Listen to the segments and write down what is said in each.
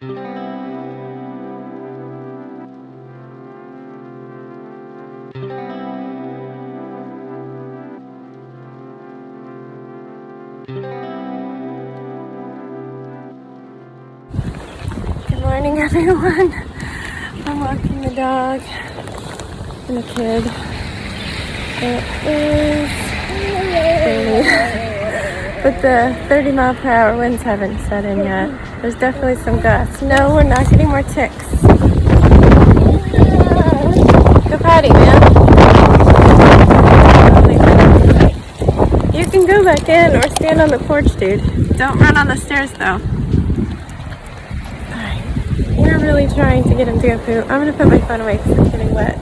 Good morning, everyone. I'm walking the dog and the kid. It is rainy, but the 30-mile-per-hour winds haven't set in yet. There's definitely some gusts. No, we're not getting more ticks. Go potty, man. You can go back in or stand on the porch, dude. Don't run on the stairs, though. Alright, we're really trying to get him to go poo. I'm gonna put my phone away because it's getting wet.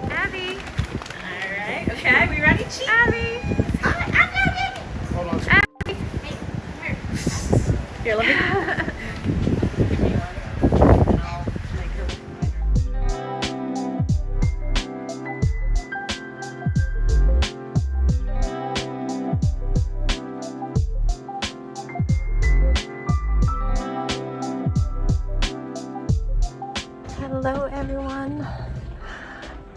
Abby. Alright, okay, we ready, Chief? Abby. Hold on. Abby. Hey, come here. Here, let me. Give me one. And I'll make her with my Hello, everyone.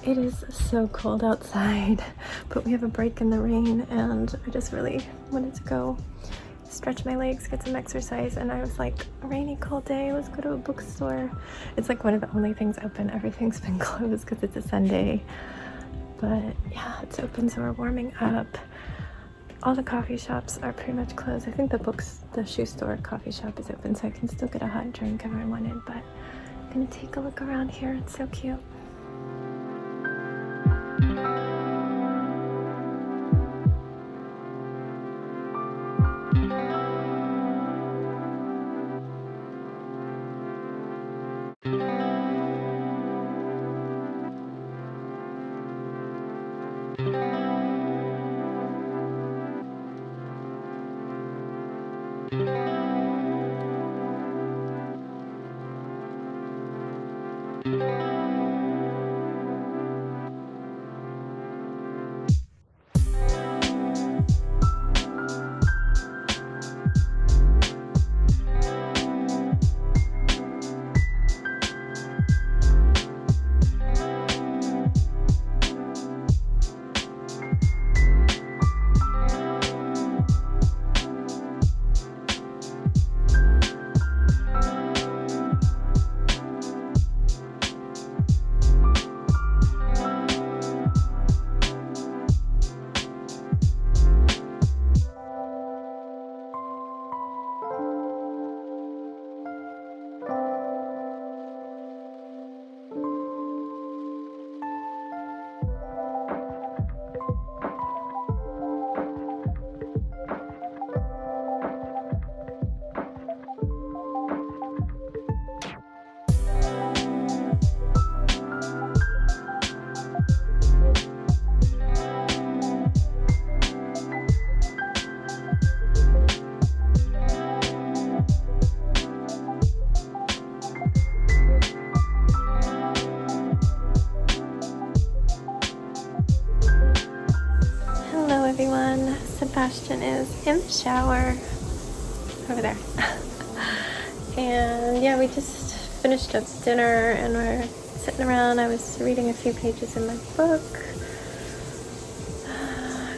It is so cold outside, but we have a break in the rain, and I just really wanted to go stretch my legs, get some exercise, and I was like, a rainy, cold day, let's go to a bookstore. It's like one of the only things open. Everything's been closed because it's a Sunday, but yeah, it's open, so we're warming up. All the coffee shops are pretty much closed. I think the shoe store coffee shop is open, so I can still get a hot drink if I wanted, but I'm gonna take a look around here. It's so cute. everyone. Sebastian is in the shower over there. And yeah, we just finished up dinner and we're sitting around. I was reading a few pages in my book.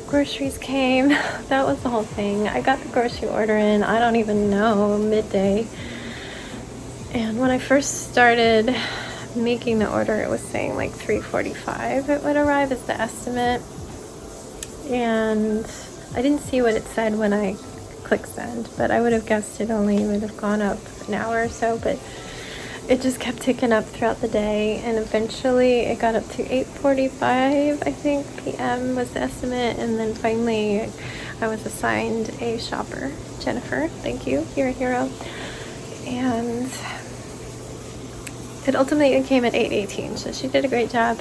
Groceries came. That was the whole thing. I got the grocery order in, I don't even know, midday. And when I first started making the order, it was saying like 3:45 it would arrive as the estimate. And I didn't see what it said when I clicked send, but I would have guessed it only would have gone up an hour or so, but it just kept ticking up throughout the day, and eventually it got up to 8:45, I think, p.m. was the estimate, and then finally I was assigned a shopper. Jennifer, thank you, you're a hero. And it ultimately came at 8:18, so she did a great job.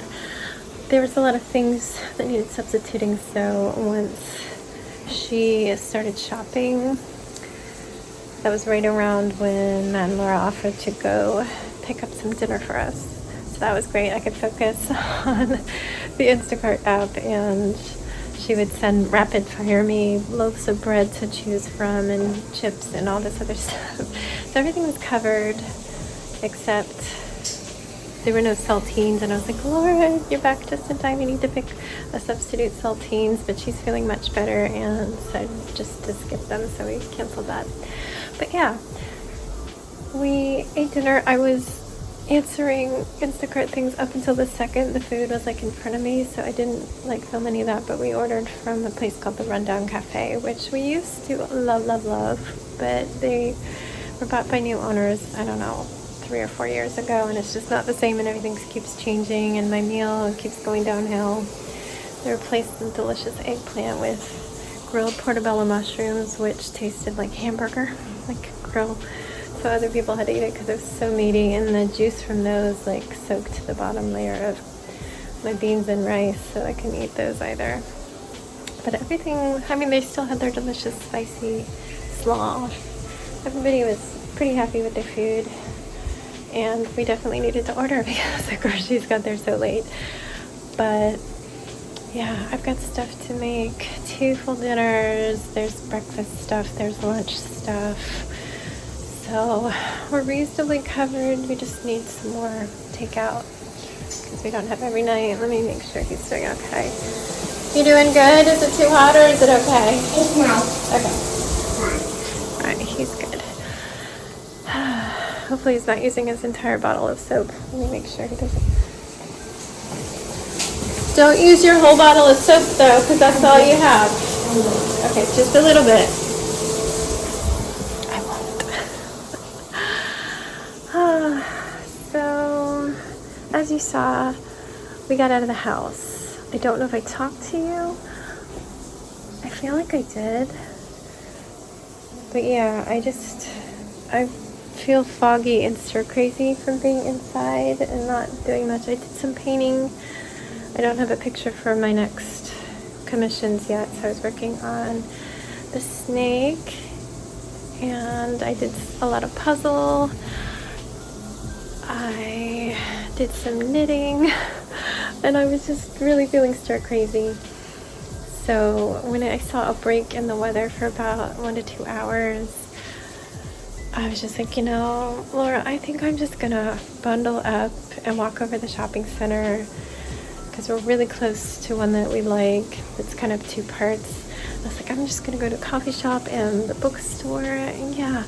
There was a lot of things that needed substituting, so once she started shopping, that was right around when Matt and Laura offered to go pick up some dinner for us. So that was great. I could focus on the Instacart app, and she would send rapid fire me loaves of bread to choose from and chips and all this other stuff. So everything was covered except there were no saltines, and I was like, Laura, you're back just in time. You need to pick a substitute saltines, but she's feeling much better and said just to skip them, so we canceled that. But yeah, we ate dinner. I was answering Instacart things up until the second the food was like in front of me, so I didn't like film any of that, but we ordered from a place called the Rundown Cafe, which we used to love, but they were bought by new owners, I don't know, 3 or 4 years ago, and it's just not the same, and everything keeps changing, and my meal keeps going downhill. They replaced the delicious eggplant with grilled portobello mushrooms, which tasted like hamburger, like grill. So other people had to eat it because it was so meaty, and the juice from those like soaked the bottom layer of my beans and rice, so I couldn't eat those either. But everything, I mean, they still had their delicious spicy slaw. Everybody was pretty happy with their food. And we definitely needed to order because the groceries got there so late. But yeah, I've got stuff to make. 2 full dinners, there's breakfast stuff, there's lunch stuff. So we're reasonably covered. We just need some more takeout because we don't have every night. Let me make sure he's doing okay. You doing good? Is it too hot or is it okay? No. Okay. Alright, he's good. Hopefully he's not using his entire bottle of soap. Let me make sure he doesn't. Don't use your whole bottle of soap though, because that's all you have. Okay, just a little bit. I won't. So, as you saw, we got out of the house. I don't know if I talked to you. I feel like I did. But yeah, I feel foggy and stir crazy from being inside and not doing much. I did some painting. I don't have a picture for my next commissions yet, so I was working on the snake, and I did a lot of puzzle. I did some knitting, and I was just really feeling stir crazy. So when I saw a break in the weather for about 1 to 2 hours, I was just like, Laura, I think I'm just gonna bundle up and walk over the shopping center because we're really close to one that we like. It's kind of 2 parts. I was like, I'm just gonna go to a coffee shop and the bookstore, and yeah.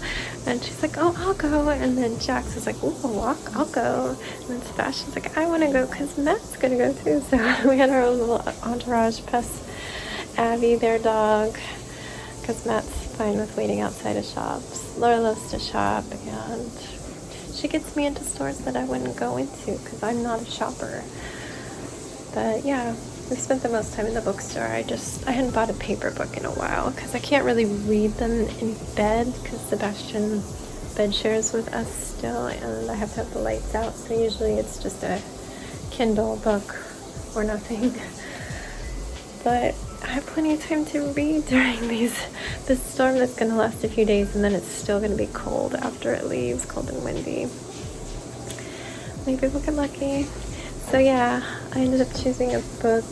And she's like, oh, I'll go. And then Jax was like, ooh, I'll go. And then Sebastian's like, I want to go because Matt's gonna go too. So we had our own little entourage, plus Abby, their dog, because Matt's fine with waiting outside of shops. Laura loves to shop, and she gets me into stores that I wouldn't go into because I'm not a shopper. But yeah, we spent the most time in the bookstore. I hadn't bought a paper book in a while because I can't really read them in bed because Sebastian bed shares with us still, and I have to have the lights out, so usually it's just a Kindle book or nothing. But I have plenty of time to read during this storm that's going to last a few days, and then it's still going to be cold after it leaves, cold and windy. Maybe we'll get lucky. So yeah, I ended up choosing a book,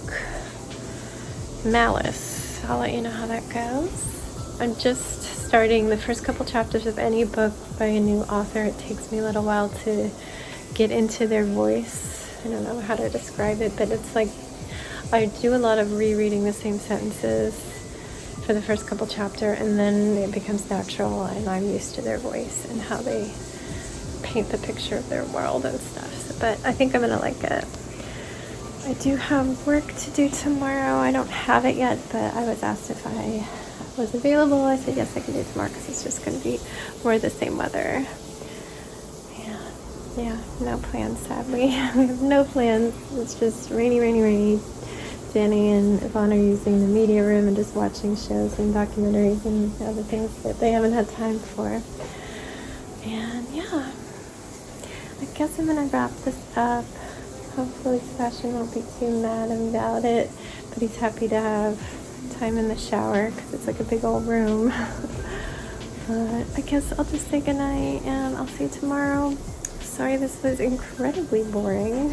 Malice, I'll let you know how that goes. I'm just starting the first couple chapters of any book by a new author. It takes me a little while to get into their voice. I don't know how to describe it, but it's like I do a lot of rereading the same sentences for the first couple chapters, and then it becomes natural and I'm used to their voice and how they paint the picture of their world and stuff. But I think I'm gonna like it. I do have work to do tomorrow. I don't have it yet, but I was asked if I was available. I said yes, I can do it tomorrow because it's just going to be more of the same weather. Yeah, no plans, sadly. We have no plans. It's just rainy, rainy, rainy. Danny and Yvonne are using the media room and just watching shows and documentaries and other things that they haven't had time for. And yeah, I guess I'm going to wrap this up. Hopefully Sebastian won't be too mad about it, but he's happy to have time in the shower because it's like a big old room. But I guess I'll just say goodnight and I'll see you tomorrow. Sorry this was incredibly boring.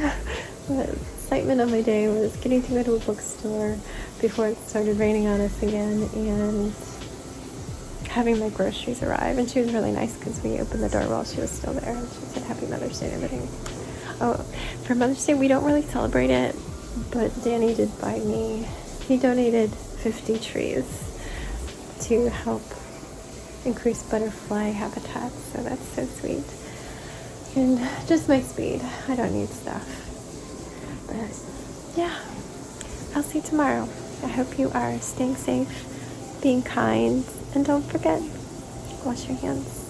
The excitement of my day was getting to go to a bookstore before it started raining on us again and having my groceries arrive. And she was really nice because we opened the door while she was still there. And she said Happy Mother's Day and everything. Oh, for Mother's Day, we don't really celebrate it, but Danny did buy me, he donated 50 trees to help increase butterfly habitat, so that's so sweet. And just my speed, I don't need stuff. But yeah, I'll see you tomorrow. I hope you are staying safe, being kind, and don't forget, wash your hands.